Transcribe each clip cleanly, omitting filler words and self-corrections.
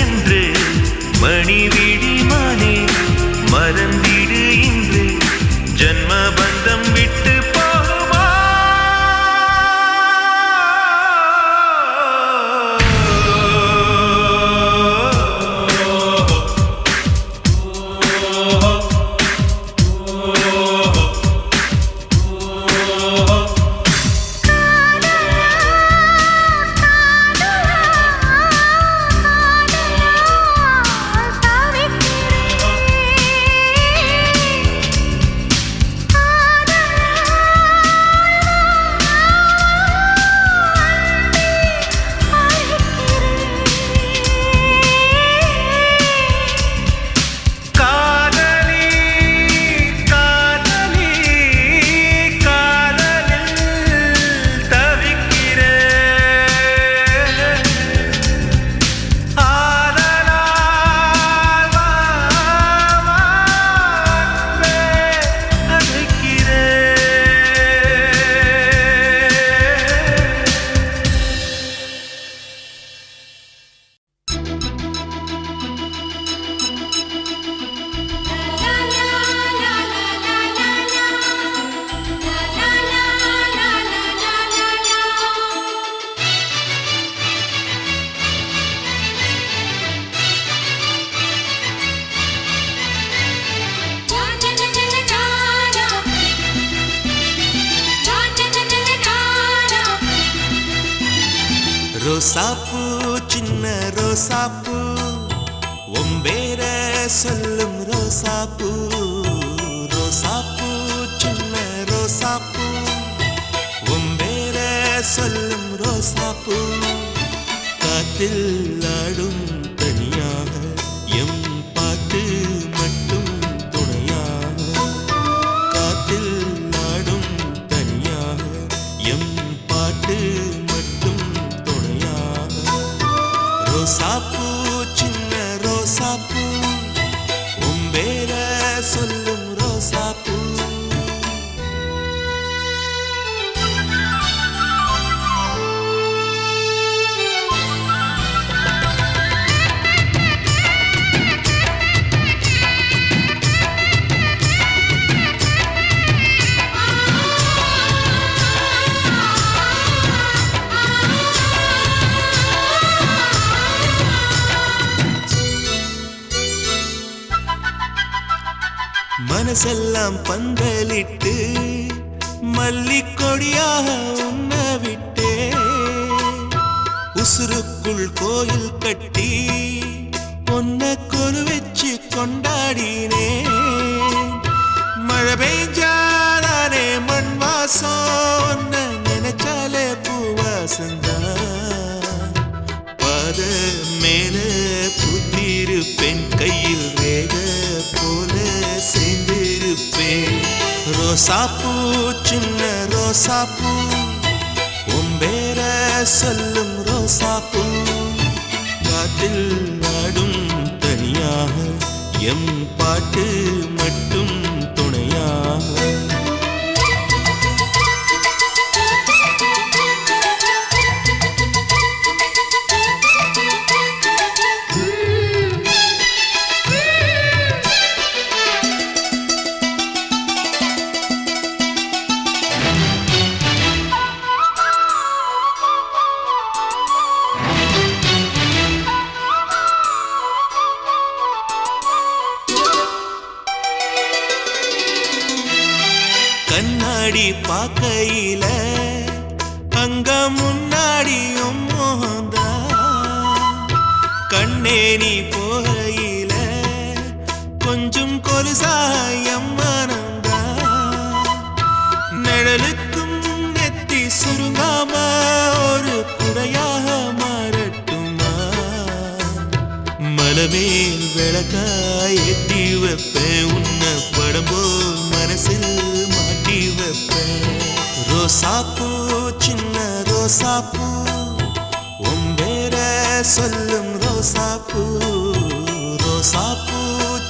என்று மணிவிழி மானே மறந்திடு இன்று ஜன்ம பந்தம் விட்டு போகுமா ரோசாப்பூ சின்ன ரோசாப்பூ ஒம்பேர சொல்லும் ரோசாப்பூ ரோசாப்பூ சின்ன ரோசாப்பூ ஒம்பேர சொல்லும் ரோசாப்பூ காற்றில் ஆடும் தனியாக எம் பாட்டு மட்டும் துணையாக காற்றில் ஆடும் தனியாக எம் பாட்டு ரோசாப்பூ சின்ன ரோசாப்பூ உம்பேர சொல்லும் ரோசாப்பூ மனசெல்லாம் பந்தலிட்டு மல்லிக்கொடியாக உண்ண விட்டே உசுருக்குள் கோயில் கட்டி பொன்ன கொலு வச்சு கொண்டாடினே மழை பெய்ஞ்சாலே மண் வாசம் நினைச்சாலே பூவாசந்தான் பாத மேல புத்திருப்பேன் கையில் ரேக போல சேர்ந்திருப்பேன் ரோசாப்பூ சின்ன ரோசாப்பூ உம்பேர சொல்லும் ரோசாப்பூ காற்றில் ஆடும் தனியாக எம் பாட்டு மட்டும் துணையாக கண்ணாடி பார்க்கையில அங்க முன்னாடியும் மோகந்தா கண்ணே நீ போகையில கொஞ்சம் கொலுசாயம் மனந்தா நிழலுக்கும் நெத்தி சுருங்காம ஒரு குடையாக மாறட்டுமா மலமேல் விளக்காய் ஏற்றி வைப்பேன் உன்ன படம்போல் மனசில் ரோசாப்பூ சின்ன ரோசாப்பூ உம்பேர சொல்லும் ரோசாப்பூ ரோசாப்பூ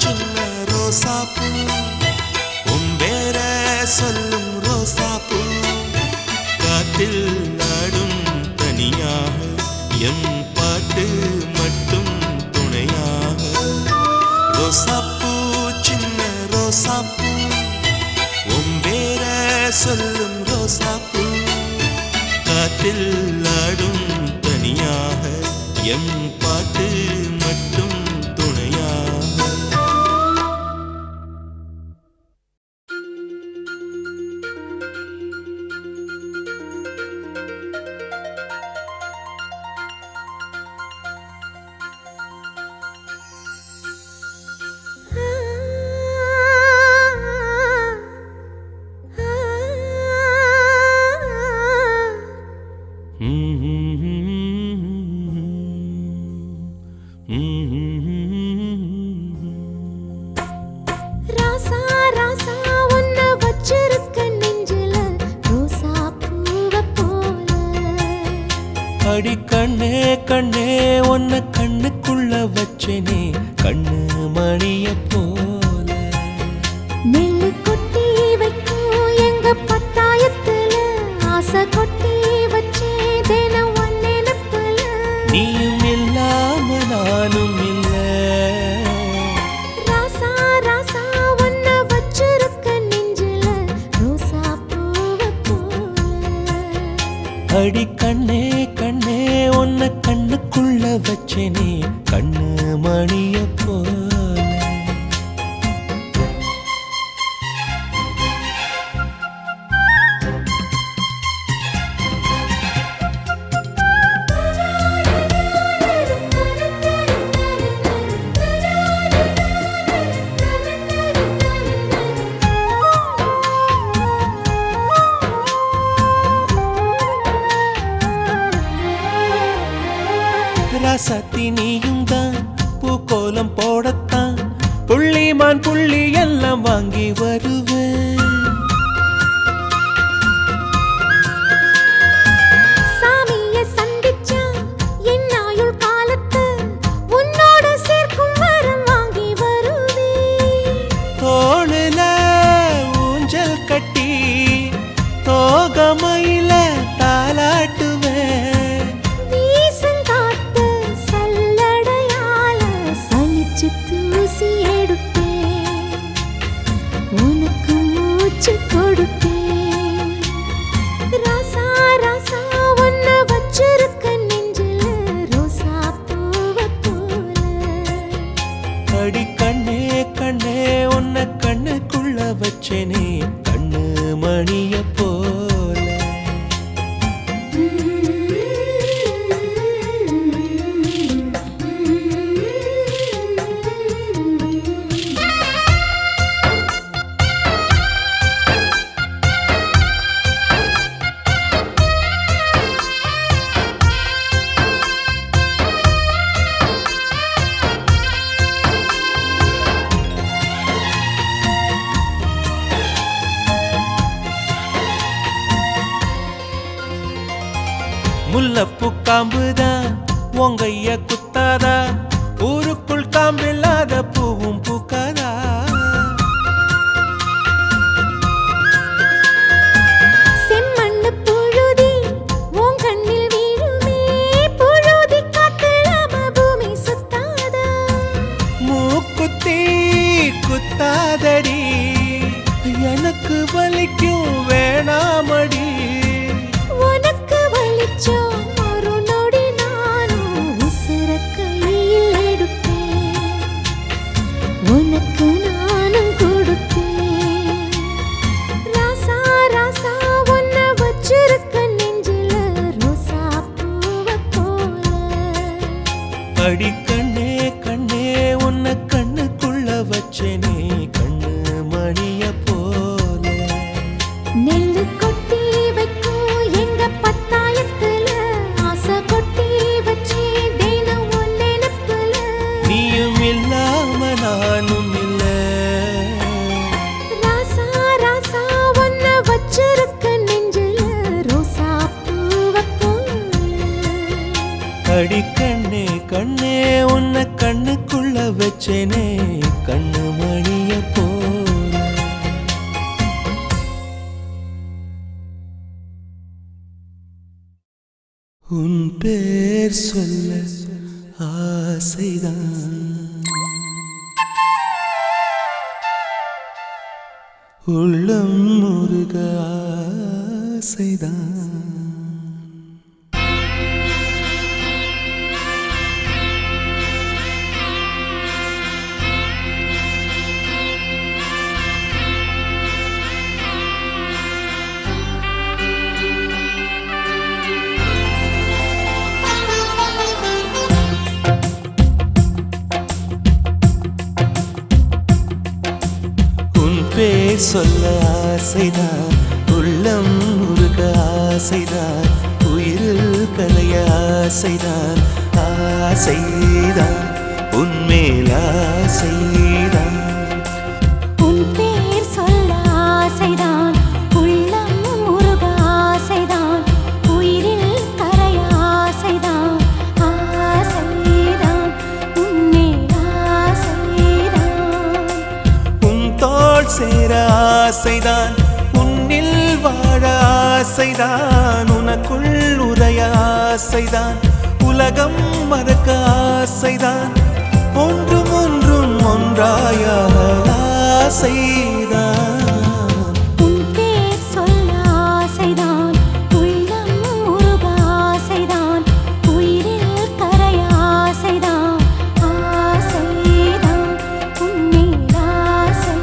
சின்ன ரோசாப்பூ உம்பேர சொல்லும் ரோசாப்பூ காற்றில் ஆடும் தனியாக எம் பாட்டு மட்டும் ரோசாப்பூ சின்ன ரோசாப்பூ உன் பேர சொல்லும் ரோசாப்பூ காற்றில் ஆடும் தனியாக எம் பாட்டு மட்டும் துணையாக அடி கண்ணே கண்ணே உன்னை கண்ணுக்குள்ள வச்சேனே கண்ணு மணிய போல நெல்லு கொட்டி வைக்கும் எங்க பத்தாயத்துல ஆசை கொட்டி வச்சே தினம் ஒன்னெனப்புல நீயும் இல்லாம நானும் இல்ல ராசா ராசா உன்னை வச்சிருக்க நெஞ்சில ரோசா பூவ போல அடி கண்ணே கண்ணே உன்னை கண்ணுக்குள்ள வச்சேனே கண்ணு மணிய போல ராசாத்தி நீயும் தான் பூக்கோலம் போடத்தான் புள்ளிமான் புள்ளி எல்லாம் வாங்கி வருவேன் சாமிய சந்திச்சா என் ஆயுள் காலத்து உன்னோட சேர்க்கும் வரம் வாங்கி வருவேன் தோளுல ஊஞ்சல் கட்டி தோகமையில தாலாட்டுவேன் தூசி எடுப்பேன் உனக்கு மூச்சு கொடுப்பேன் ராசா ராசா உன்னை வச்சிருக்க நெஞ்சில ரோசா பூவ போல அடி கண்ணே கண்ணே உன்னை கண்ணுக்குள்ள வச்சேனே கண்ணு மணிய போல முல்லப்பூ காம்புதான் உங்கைய குத்தாதா ஊருக்குள் காம்பில்லாத பூவும் பூக்காதா செம்மண்ணு புழுதி உன் கண்ணில் வீழுமே புழுதி காத்தில்லாம பூமி சுத்தாதா மூக்குத்தி குத்தாதடி எனக்கு வலிக்கும் வேணாமடி உனக்கு வலிச்சோம் ஒரு நொடி நானும் உசுர கையில் எடுப்பேன் உனக்கு நானும் கொடுப்பேன் ராசா ராசா உன்னை வச்சிருக்க நெஞ்சில ரோசா பூவ போல அடி கண்ணே கண்ணே உன்னை கண்ணுக்குள்ள வச்சேனே கண்ணு மணிய போல நெல்லு கொட்டி வைக்கும் எங்க பத்தாயத்துல ஆசை கொட்டி வச்சே தினம் ஒன்னெனப்புல நீயும் இல்லாம நானும் இல்ல ராசா ராசா உன்னை வச்சிருக்க நெஞ்சில ரோசா பூவ போல அடி கண்ணே கண்ணே உன்னை கண்ணுக்குள்ள வச்சேனே கண்ணு மணிய போல உன் பேர் சொல்ல ஆசைதான் உள்ளம் முருக ஆசைதான். பேர் சொல்ல ஆசைதான், உள்ளம் முருக ஆசைதான், உயிரில் கலைய ஆசைதான், ஆசைதான் உன்மேல் ஆசைதான். உன் பேர் சொல்ல ஆசைதான், உள்ளம் முருக ஆசைதான், உயிரில் கரைய ஆசைதான், ஆசைதான் உன்மேல் ஆசைதான். உன் தோள் சேர ஆசைதான், உன்னில் வாழ ஆசைதான், உனக்குள் உரைய ஆசைதான், உலகம் மறக்க ஆசைதான், ஒன்றும் ஒன்றும் ஒன்றாய ஆசைதான். உன் பேர் சொல்ல ஆசைதான், உள்ளம் முருக ஆசைதான், உயிரில் கரைய ஆசைதான், ஆசைதான் உன்மேல் ஆசைதான்.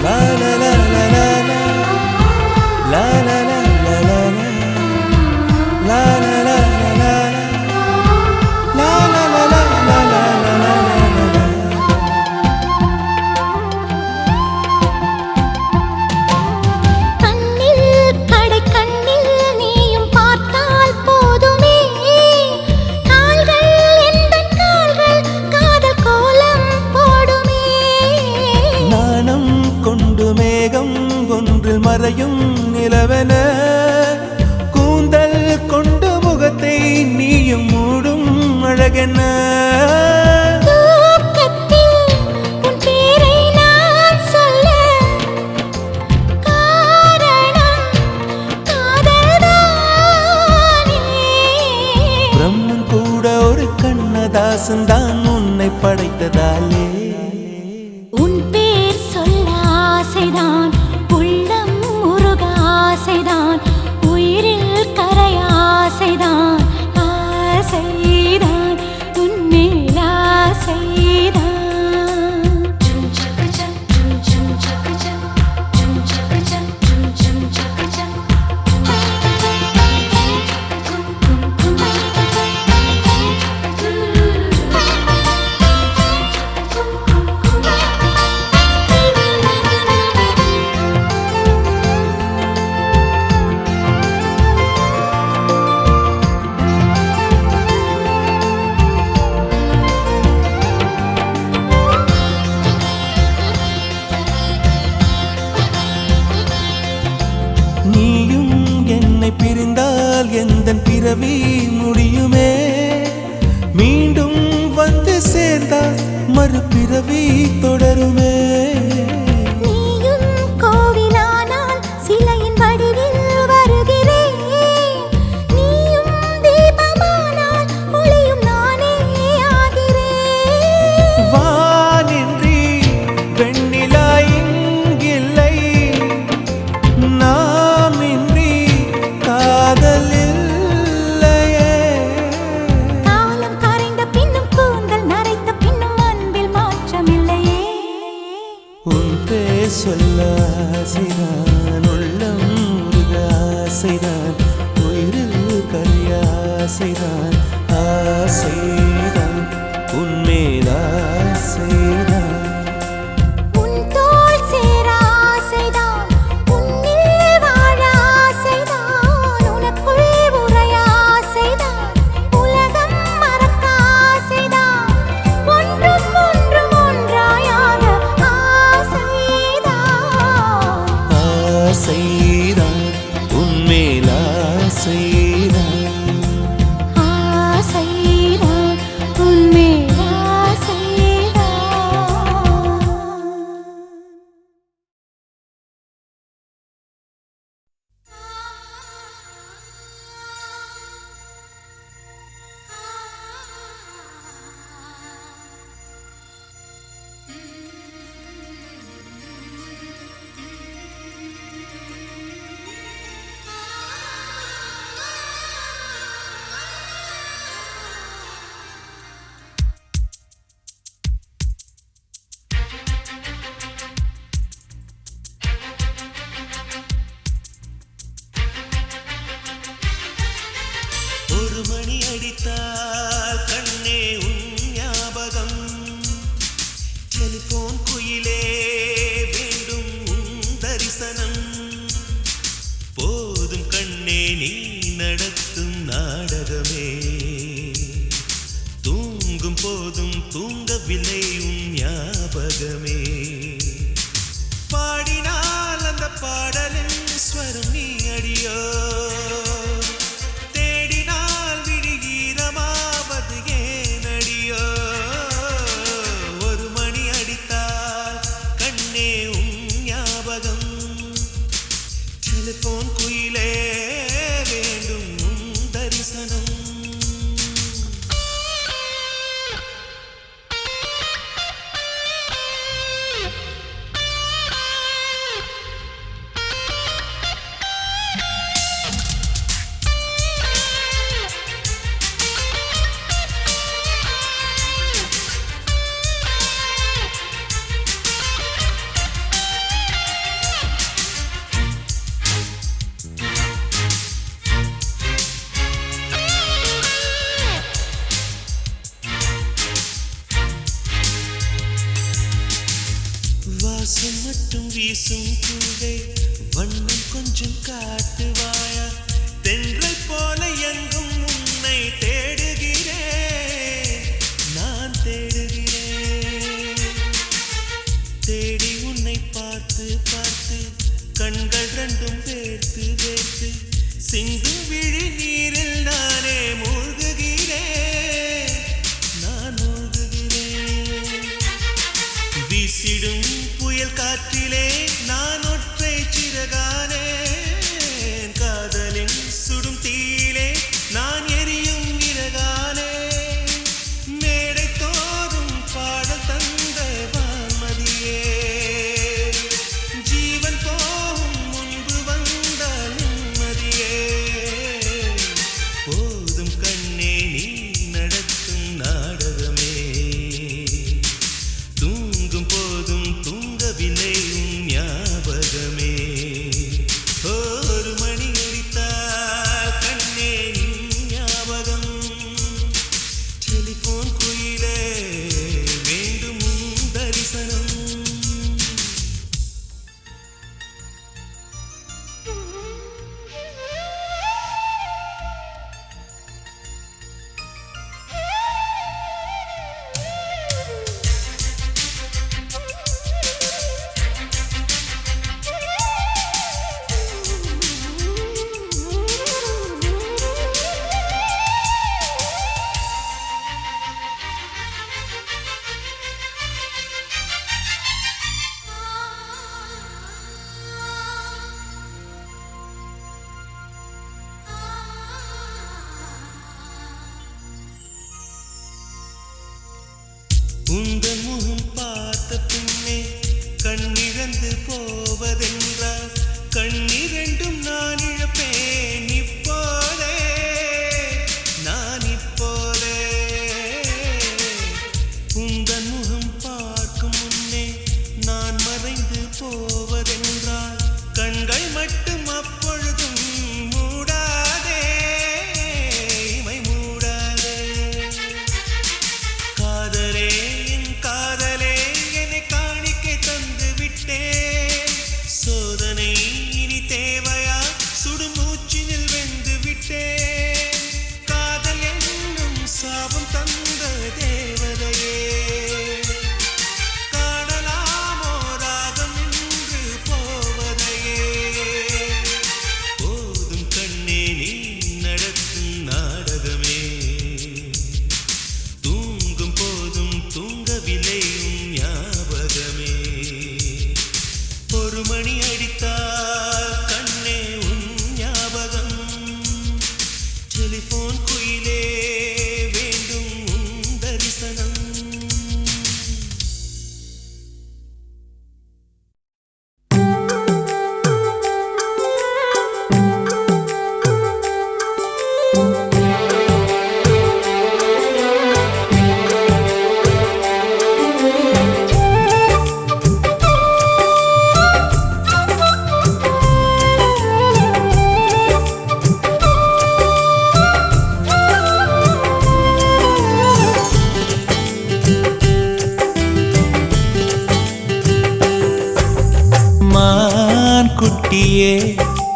La la la la la la, la la la la la la, la la la la la la, la la la la la la la. கண்ணில் கடை கண்ணில் நீயும் பார்த்தால் போதுமே, கால்கள் என்பன் கால்கள் காதல் கோலம் போடுமே. நாணம் கொண்டு மேகம் ஒன்றில் மறையும் நிலவென, கூந்தல் கொண்டு முகத்தை நீயும் மூடும் அழகென. தூக்கத்தில் உன் பேரை நான் சொல்ல காரணம் காதல்தானே. பிரம்மன் கூட ஒரு கண்ணதாசன் தான் உன்னை படைத்ததாலே. உன் பேர் சொல்ல ஆசைதான், உள்ளம் முருக ஆசைதான், உயிரில் கரைய ஆசைதான், ஆசைதான் உன்மேல் ஆசைதான். நீயும் என்னை பிரிந்தால் எந்தன் பிறவி முடியுமே, மீண்டும் வந்து சேர்ந்தால் மறுபிறவி தொடருமே. நீயும் கோவிலானால் சிலையின் வடிவில் வருகிறேன், நீயும் தீபமானால் ஒளியும் நானே ஆகிறேன். வானின்றி வெண்ணிலா இங்கில்லை, நாமின்றி காதல் இல்லையே. காலம் கரைந்த பின்னும் கூந்தல் நரைத்த பின்னும் அன்பில் மாற்றமில்லையே. உன் பேர் சொல்ல ஆசைதான், உள்ளம் முருக ஆசைதான், உயிரில் கரைய ஆசைதான், ஆசைதான் உன்மேல் ஆசைதான். உன் தோள் சேர ஆசைதான், உன்னில் வாழ ஆசைதான், உனக்குள் உரைய ஆசைதான், உலகம் மறக்க ஆசைதான், ஒன்றும் ஒன்றும் ஒன்றாயாக ஆசைதான். ஆசைதான் உன்மேல் ஆசைதான். ஆசைதான் அடித்தால் கண்ணே உன் ஞாபகம் டெலிபோன் குயிலே வேண்டும் உன் தரிசனம் போதும் கண்ணே நீ நடத்தும் நாடகமே தூங்கும் போதும் தூங்கவில்லை உன் ஞாபகமே பாடினால் அந்த பாடலின் ஸ்வரம் நீ அடியோ தேடினால் விழிகீரமாவது ஏன் அடியோ ஒரு மணி அடித்தால் கண்ணே உன் ஞாபகம் டெலிபோன் குயிலே வேண்டும் உன் தரிசனம் வாசம் மட்டும் வீசும் பூவே வண்ணம் கொஞ்சம் காட்டுவாயா தென்றை போல எங்கும் உன்னை தேடுகிறேன் நான் தேடுகிறேன் தேடி உன்னை பார்த்து பார்த்து கண்கள் ரெண்டும் வேர்த்து வேர்த்து சிந்தும் விழி நீரில் நானே மூழ்குகிறேன் நான் மூழ்குகிறேன் வீசிடும் புயல் காற்றிலே நான் ஒற்றை சிறகானேன் காதலின் சுடும் தீயிலே நான் எரியும் விறகானே மேடை தோறும் பாடல் தந்த வான்மதியே ஜீவன் போகும் முன்பு வந்தால் நிம்மதியே போதும் கண்ணே நீ நடத்தும் நாடகமே தூங்கும் போதும் தூங்கவில்லை உன் ஞாபகமே ஒரு மணி அடித்தால் கண்ணே நின் ஞாபகம் டெலிபோன் குயிலே வேண்டும் உன் தரிசனம் உந்தன் முகம் பார்த்த பின்னே கண்ணிழந்து போவதென்றால் கண்ணிரண்டும் நான் இழப்பேன் இப்போதே நான் இப்போதே உந்தன் முகம் பார்க்கும் முன்னே நான் மறைந்து போவதென்றால் கண்கள் மட்டும் அப்பொழுதும் மூடாதே இமை மூடாதே காதலே காதலே என்னை காணிக்கை தந்து விட்டேன் சோதனை இனி தேவையா சுடுமூச்சினில் வெந்து விட்டேன் காதல் என்னும் சாபம் தந்த தேவதையே காணலாமோ ராகம் என்று மான் குட்டியே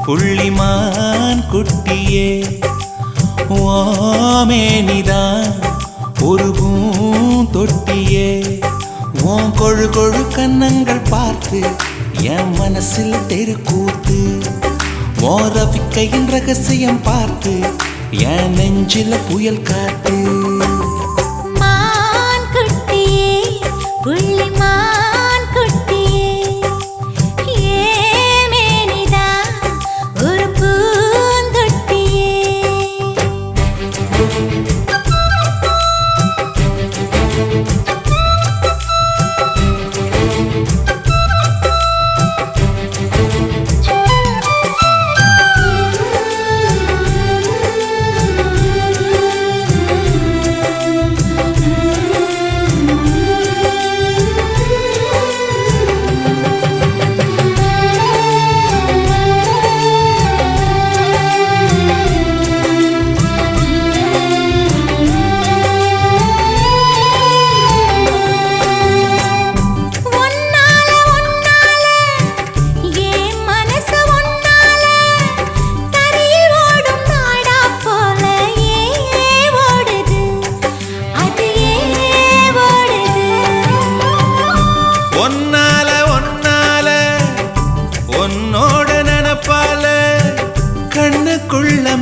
புள்ளிமான் குட்டியே ஓமேனிதான் ஒரு பூந்தொட்டியே உன் கொழு கொழு கன்னங்கள் பார்த்து என் மனசில் தெருக்கூத்து உன் ரவிக்கையின் ரகசியம் பார்த்து என் நெஞ்சில புயல் காத்து மான் குட்டியே புள்ளிமான் குட்டியே ஏமேனிதான் ஒரு பூந்தொட்டியே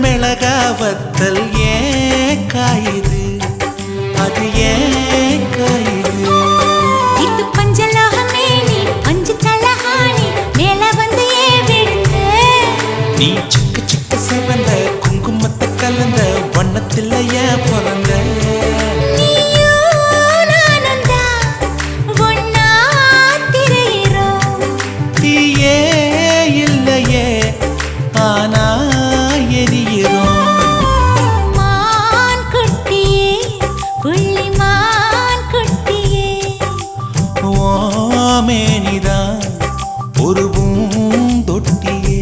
மிளகாவத்தல் ஏன் காயுது அது ஏன் காயுது இது பஞ்சலோகமே நீ பஞ்சு தலஹானி மேல வந்து விழுந்த நீ சிக்க சிக்க சிவந்த குங்குமத்தை கலந்த வண்ணத்தில் ஏன் பிறந்த தீயே இல்லையே ஆனா மேனிதான் ஒரு பூந்தொட்டியே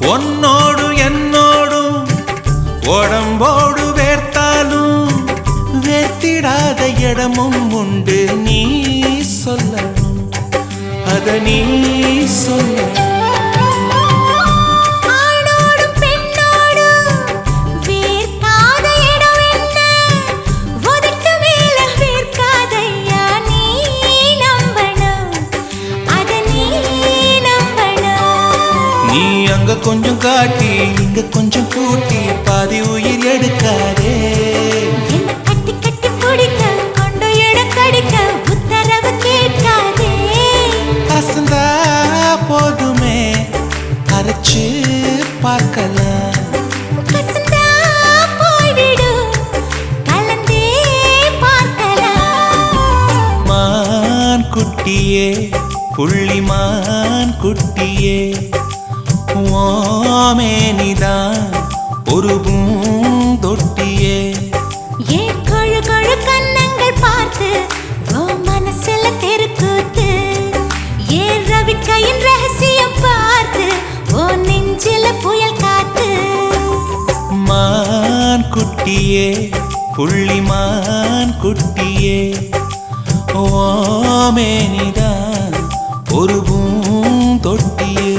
உன்னோடு என்னோடும் உடம்போடு வேர்த்தாலும் வேர்த்திடாத இடமும் உண்டு நீ சொல்லணும் அத நீ சொல்ல கொஞ்சம் காட்டி இங்க கொஞ்சம் கூட்டி பாதி உயிர் எடுக்காதே கட்டி கட்டி பிடிக்க கொண்டு எடுக்கடிக்க உத்தரவு கேட்காதே அசந்தா போதுமே அரைச்சு பார்க்கலாம் கசந்தா போய்விடு கலந்தே பார்க்கலாம் மான் குட்டியே புள்ளிமான் குட்டியே ஓமேனிதான் ஒரு பூந்தொட்டியே ஏன் கொழு கொழு கன்னங்கள் பார்த்து ஓ மனசுல தெருக்கூத்து ஏன் ரவிக்கையின் ரகசியம் பார்த்து ஓ நெஞ்சில புயல் காத்து மான் குட்டியே புள்ளிமான் குட்டியே ஓமேனிதான் ஒரு பூந்தொட்டியே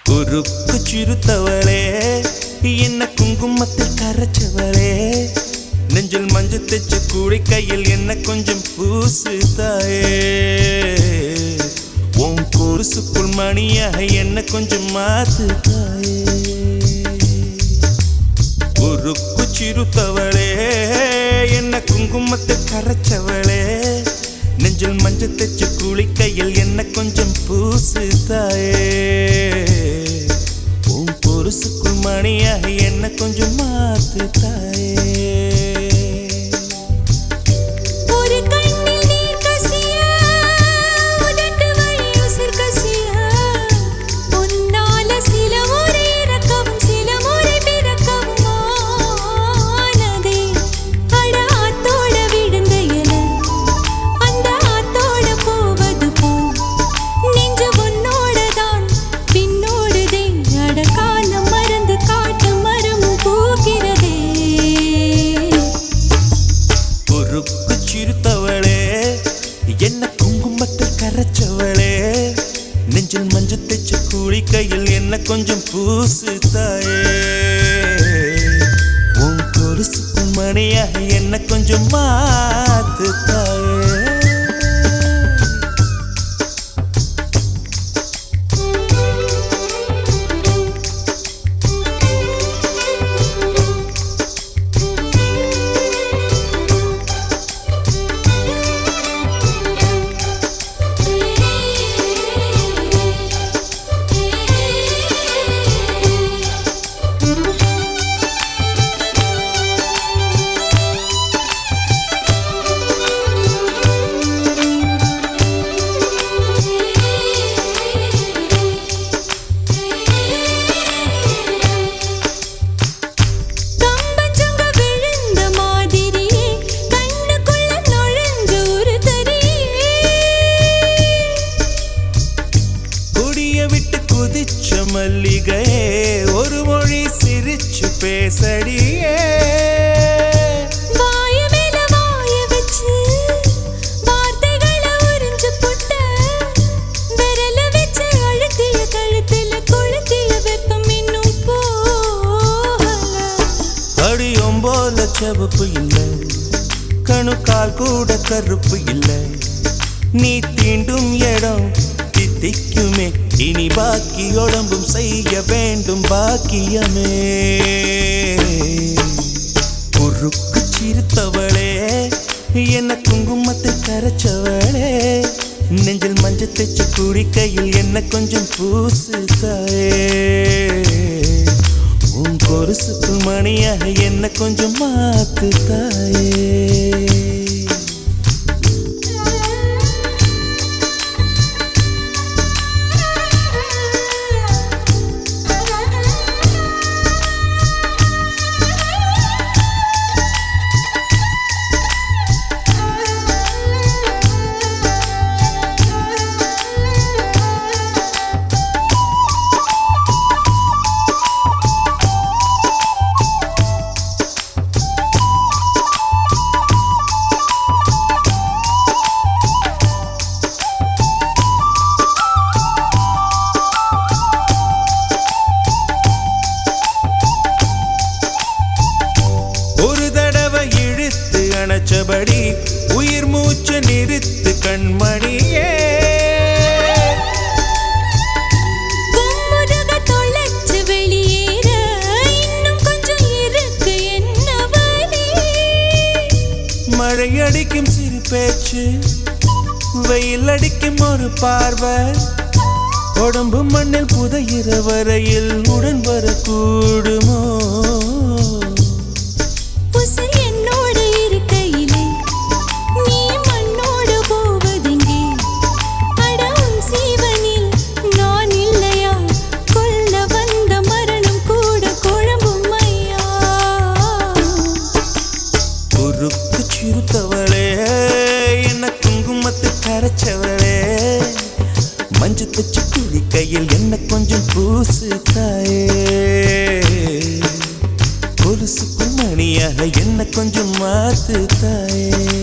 குறுக்கு சிறுத்தவளே என்ன குங்குமத்தில் கரைச்சவளே நெஞ்சில் மஞ்சள் தைச்ச கூடை கையில் என்ன கொஞ்சம் பூசு தாயே உன் கொலுசுக்குள் மணியாக என்ன கொஞ்சம் மாத்து தாயே உருக்கு சிறுத்தவளே என்ன குங்குமத்தை கரைச்சவளே நெஞ்சில் மஞ்சள் தைச்ச கூலி கையில் என்ன கொஞ்சம் பூசு தாயே உன் பொருசுக்குள் மணியாக என்ன கொஞ்சம் மாத்து தாயே என்ன குங்குமத்தில் கரைச்சவளே நெஞ்சில் மஞ்சள் தைச்ச கூலி கையில் என்ன கொஞ்சம் பூசு தாயே உன் கொலுசுக்குள் மணியாக என்ன கொஞ்சம் மாத்து தாயே மல்லிகை ஒரு மொழி சிரிச்சு பேசடியே வாய மேல வாய வச்சு வார்த்தைகளை உறிஞ்சு புட்ட விரல வச்சு அழுத்திய கழுத்துல கொளுத்திய வெப்பம் இன்னும் போகல அடியும் போல செவப்பு இல்லை கணு கால் கூட கருப்பு இல்லை நீ தீண்டும் இடம் தித்திக்குமே இனி பாக்கி உடம்பும் செய்ய வேண்டும் பாக்கியமே உருக்கு சிரித்தவளே என்ன குங்குமத்தை கரைச்சவளே நெஞ்சில் மஞ்சள் தைச்ச கூடி கையில் என்ன கொஞ்சம் பூசு தாயே உன் கொலுசுக்குள் மணியாக என்ன கொஞ்சம் மாத்து தாயே அணைச்சபடி உயிர் மூச்சு நிறுத்து கண்மணியே கும்முருக தொலைச்சு வெளியேற இன்னும் கொஞ்சம் இருக்கு என்ன வழி மழை அடிக்கும் சிறு பேச்சு வெயில் அடிக்கும் ஒரு பார்வை உடம்பு மண்ணில் புதையிற வரையில் உடன் வரக்கூடுமோ சிறுத்தவளே என்ன குங்குமத்தை கரைச்சவளே மஞ்சள் தைச்ச கூலி கையில் என்ன கொஞ்சம் பூசு தாயே கொலுசுக்குள் மணியாக என்ன கொஞ்சம் மாத்து தாயே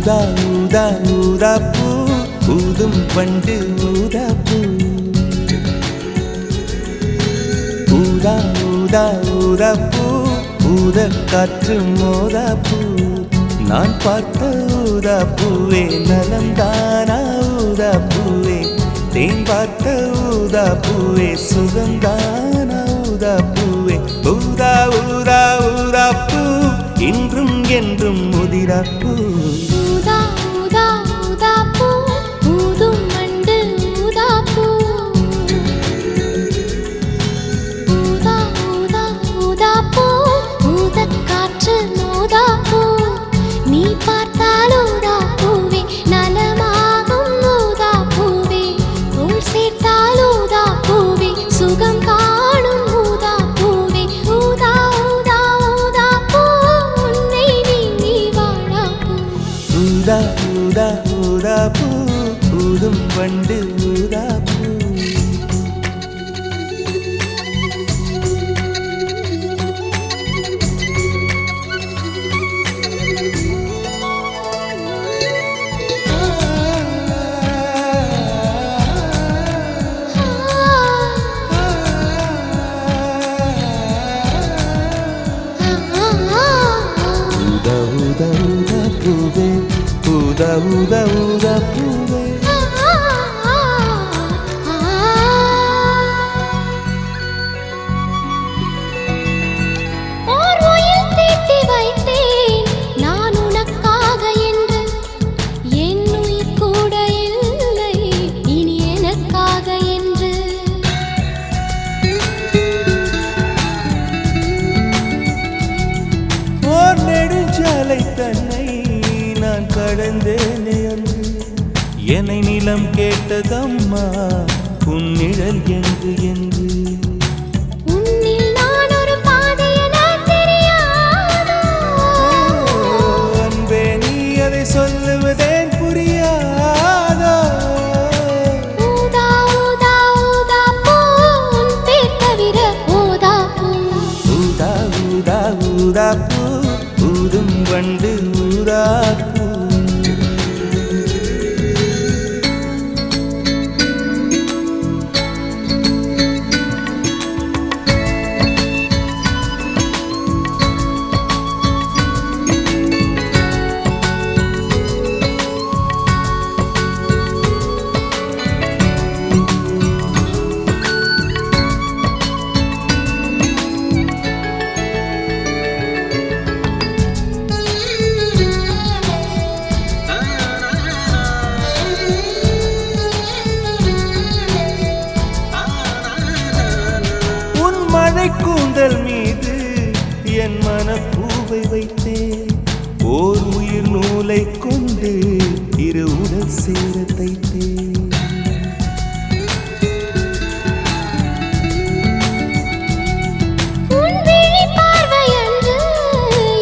ஊதா ஊதா ஊதா பூ ஊதும் பண்டு ஊதா பூ ஊதா ஊதா ஊதா பூ ஊத காற்று மோதா பூ நான் பார்த்த ஊதா பூவே நலந்தானா ஊதா பூவே தேன் பார்த்த ஊதா பூவே சுகந்தானா ஊதா பூவே ஊதா ஊதா ஊதா பூ இன்றும் என்றும் முதிரா பூ ஊதா ஊதா ஊதா பூ ஊதும் மண்டு ஊதா பூ ஊதா ஊதா ஊதா பூ ஊதக் காற்று மோதா பூ நீ பார்த்தால் ஊதா பூவே நலமாகும் ஊதா பூவே உள் சேர்த்தால் ஊதா பூவே சுகம் காணும் ஊதா பூவே ஊதா ஊதா ஊதா பூ உன்னை நீங்கி வாழா பூ ஊதா ஊதா ஊதா பூ ஊதும் பண்டு ஊதா பூ ஊதா ஊதா ஊதா பூவே ஊதா ஊதா ஊதா பூவே ஓர் உயில் தீட்டி வைத்தேன் நான் உனக்காக என்று என் உயிர் கூட இல்லை இனி எனக்காக என்று ஓர் நெடுஞ்சாலை தன்னை நான் கடந்தேனே அன்று என்னை நிலம் கேட்டதம்மா உன் நிழல் என்று என்று உன்னில் நான் ஒரு பாதை என தெரியாதோ அன்பே நீ அதை சொல்லுவதேன் புரியாதோ ஊதா ஊதா ஊதா பூ உன் பேர் தவிர ஊதா பூ ஊதா ஊதா ஊதா பூ ஊதும் வண்டு ஊதா பூ உன் மழை கூந்தல் மீது என் மனப்பூவை வைத்தேன் ஓர் உயிர் நூலை கொண்டு இரு உடல் சேர தைத்தேன் உன் விழி பார்வையன்று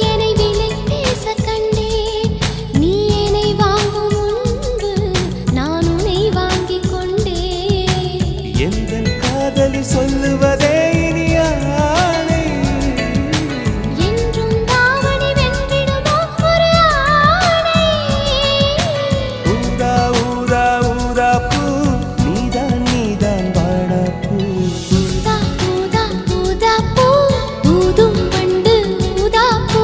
என்னை விலை பேச கண்டேன் நீ என்னை வாங்கும் முன்பு நான் உன்னை வாங்கிக் கொண்டேன் எங்கள் காதலி சொல்லுவதே இனி ஆணை என்றும் தாவணி வென்றிடுமோ ஒரு ஆணை ஊதா ஊதா ஊதா பூ நீதான் நீதான் வாடா பூ ஊதா ஊதா ஊதா பூ ஊதும் வண்டு ஊதா பூ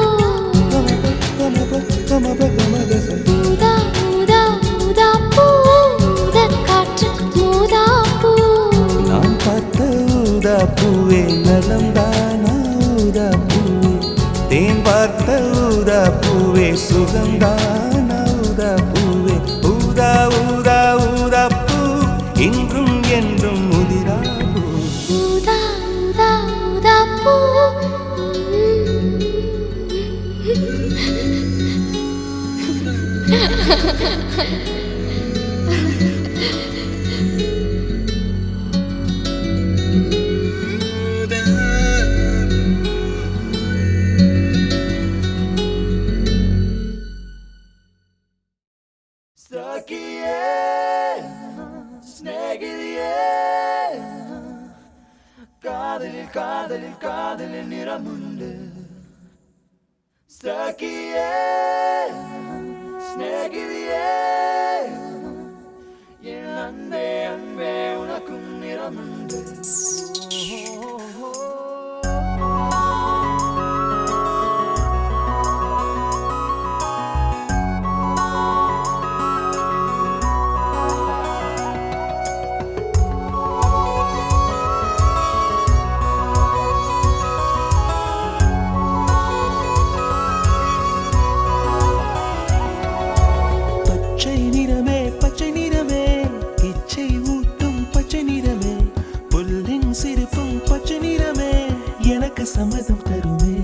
ஊதா ஊதா ஊதா பூ ஊதக் காற்று மோதா பூ நான் பார்த்த ஊதா பூவே நலம்தானா ஊதா பூவே தேன் பார்த்த ஊதா பூவே சுகந்தானா ஊதா பூவே ஊதா ஊதா ஊதா பூ இன்றும் என்றும் முதிரா பூ ஊதா ஊதா ஊதா பூ സഖിയേ സ്നേഹിതയേ കാതലിൽ കാതലിൽ കാതലിൽ നിറമുണ്ട് സഖിയേ சிநேகிதியே என் அன்பே அன்பே உனக்கும் நிறமுண்டு சம்மதம் தருமே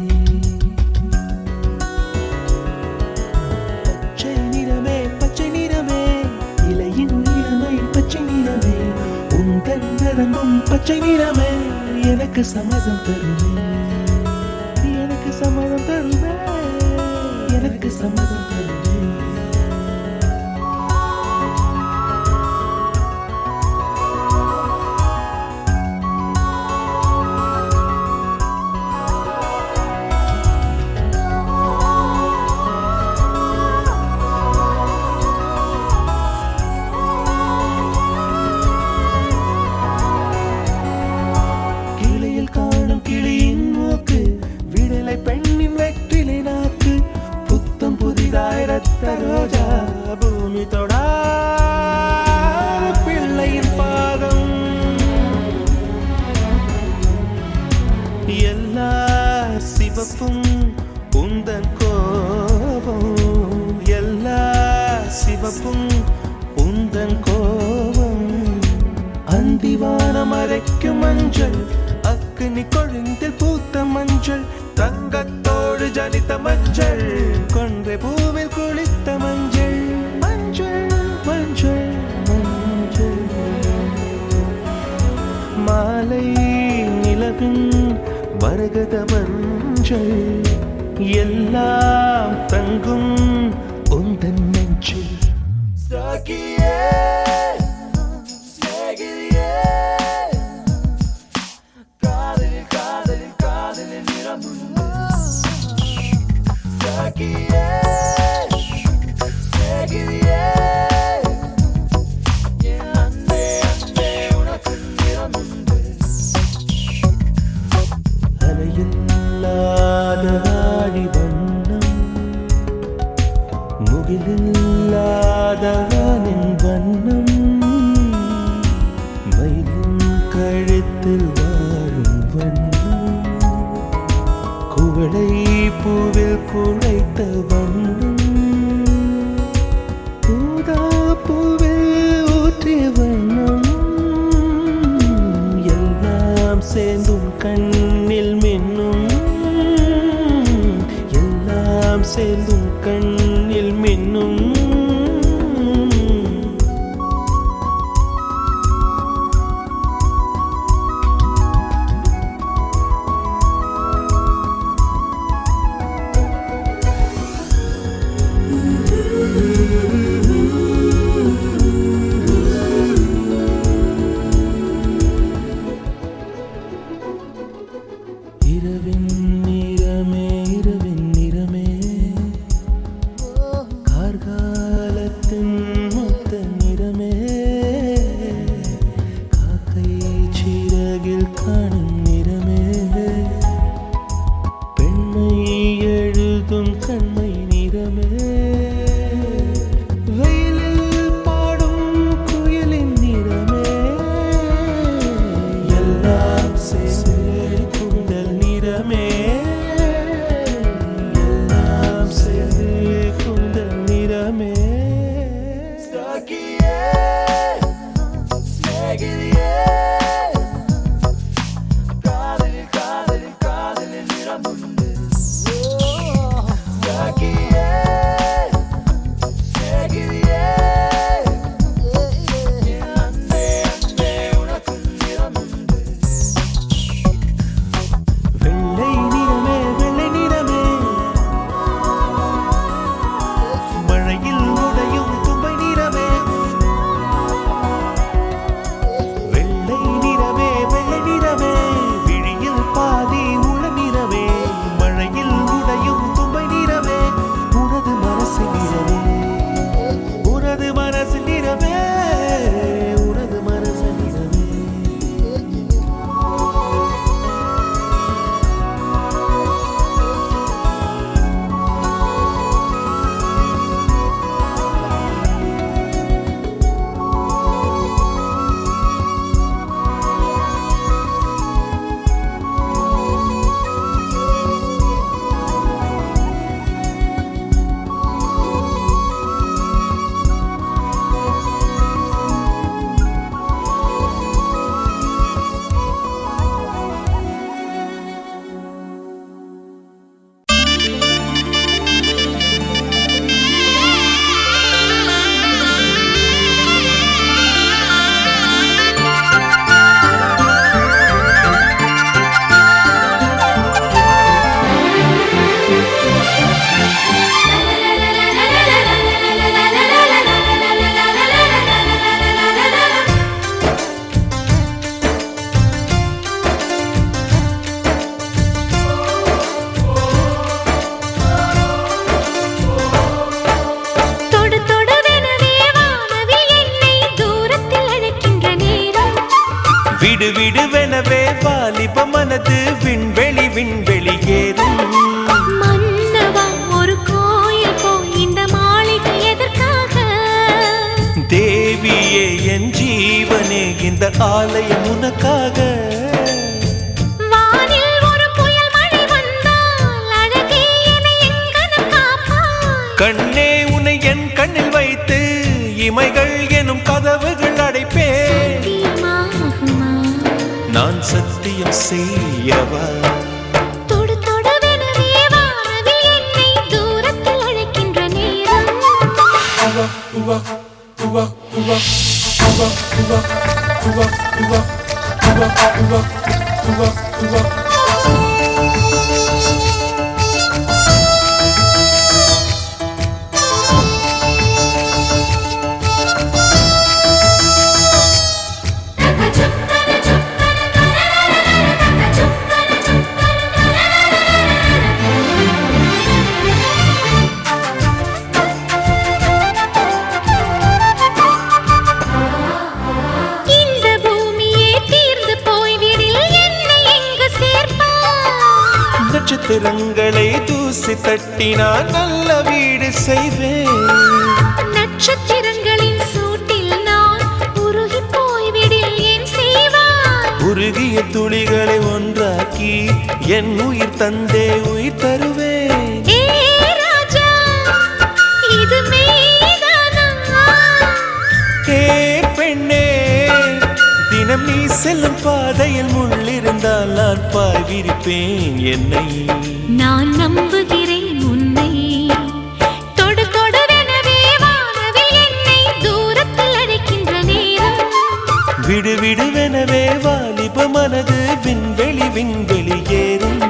பச்சை நிறமே பச்சை நிறமே இலையின் நிறமை பச்சை நிறமே உந்தன் நரம்பும் பச்சை நிறமே எனக்கு சம்மதம் தருமே எனக்கு சம்மதம் தருமே எனக்கு சம்மதம் தருமே ரோஜா பூமி தொடாத பிள்ளையின் பாதம் எல்லா சிவப்பும் உந்தன் கோபம் எல்லா சிவப்பும் உந்தன் கோபம் அந்திவானம் அரைக்கும் மஞ்சள் அக்னி கொழுந்தில் பூத்த மஞ்சள் தங்கத்தோடு ஜனித்த மஞ்சள் கொன்றை பூவில் குளித்த மஞ்சள் மஞ்சள் மஞ்சள் மஞ்சள் மாலை நிலவின் மரகத மஞ்சள் எல்லாம் தங்கும் உந்தன் நெஞ்சில் சகியே முகிலில்லாதவனின் வண்ணம் மயிலின் கழுத்தில் வாழும் வண்ணம் குவளை பூவில் குழைத்த வண்ணம் ஊதா பூவில் ஊற்றிய வண்ணம் எல்லாம் சேர்ந்தும் கண்ணில் மின்னும் எல்லாம் சேர்ந்தும் கண்ணில் மின்னும் இரவின் நிறமே இரவின் நிறமே கார்காலத்தின் மொத்த நிறமே காக்கை சிறகில் காணும் நிறமே பெண்மை எழுதும் கண்மை நிறமே வெயிலில் பாடும் குயிலின் நிறமே எல்லாம் சேர்ந்து எல்லாம் சேர்ந்து குந்தல் நிறமே சகியே சிநேகிதியே காதலில் காதலில் காதலில் நிறமுண்டு சகியே சிநேகிதியே என் அன்பே அன்பே உனக்கும் நிறமுண்டு வெள்ளை நிறமே வெள்ளை நிறமே மழையில் உடையும் தும்பை நிறமே விடு விடுவெனவே வாலிப மனது விண்வெளி விண்வெளி ஏறும். மன்னவா ஒரு கோயில் போய் இந்த மாளிகை எதற்காக? தேவியே என் ஜீவனே இந்த ஆலயம் உனக்காக. வானில் ஒரு புயல் மழை வந்தால் அழகே என்னை எங்கனம் காப்பாய். கண்ணே உன்னை என் கண்ணில் வைத்து இமைகள் எனும் கதவுகள் அடைப்பேன். சத்தியமாகுமா? நான் சத்தியம் செய்யவா? தொடு தொடுவெனவே வானவில் என்னை தூரத்தில் அழைக்கின்ற நேரம். இந்த பூமியே தீர்ந்து போய்விடில் என்னை எங்கு சேர்ப்பாய்? நட்சத்திரங்களை தூசி தட்டினால் நல்ல வீடு செய்வேன். நட்சத்திரங்களின் சூட்டில் நான் உருகி போய்விடில் என் செய்வாய்? உருகிய துளிகளை ஒன்றாக்கி என் உயிர் தந்தே உயிர் தருவேன். ஏ ராஜா, இது மெய்தானா? ஏ பெண்ணே, தினம் நீ செல்லும் பாதையில் முள்ளிருந்தால் நான் பாய் விரிப்பேன் என்னை. நான் நம்புகிறேன் உன்னை. தொடு தொடுவெனவே வானவில் என்னை தூரத்தில் அழைக்கின்ற நேரம். விடு விடுவெனவே வாலிப மனது விண்வெளி விண்வெளி ஏறும்.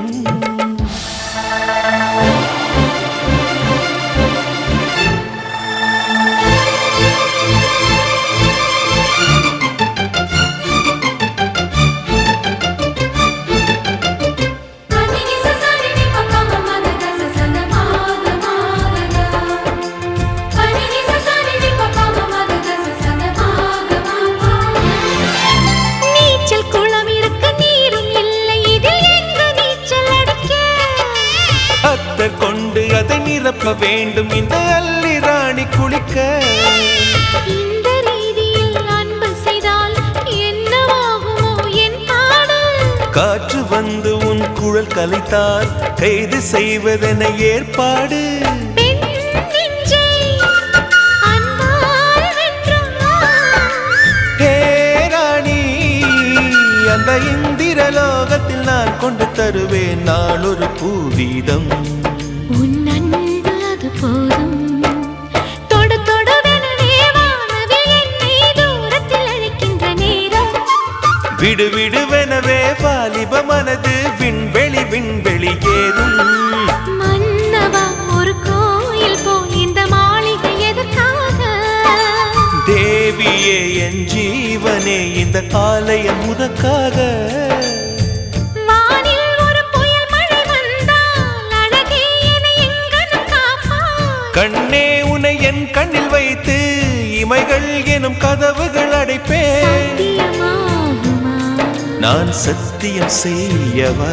நீச்சல் குளம் இருக்கு, நீரும் இல்லை, இதில் எங்கு நீச்சல் அடிக்க? அத்தர் கொண்டு அதை நிரப்ப வேண்டும் இந்த அல்லி ராணி குளிக்க. இந்த ரீதியில் அன்பு செய்தால் என்னவாகுமோ என் பாடல்? காற்று வந்து உன் குழல் கலைத்தால் கைது செய்வதென ஏற்பாடு. பெண் நெஞ்சை அன்பால் வென்றாய். ஹே ராணி, அந்த இந்திரலோகத்தில் நான் கொண்டு தருவேன் நான் ஒரு பூவீதம். உன் அன்பு அது போதும். தொடு தொடுவெனவே வானவில் என்னை தூரத்தில் அழைக்கின்ற நேரம். விடு விடுவெனவே வாலிப மனது விண்வெளி விண்வெளி ஏறும். மன்னவா ஒரு கோயில் போய் இந்த மாளிகை எதற்காக? தேவியே என் ஜீவனே இந்த ஆலயம் உனக்காக. வானில் ஒரு புயல் மழை வந்தால் அழகே என்னை எங்கனம் காப்பாய். கண்ணே உன்னை என் கண்ணில் வைத்து இமைகள் எனும் கதவுகள் அடைப்பேன். சத்தியமாகுமா? நான் சத்தியம் செய்யவா?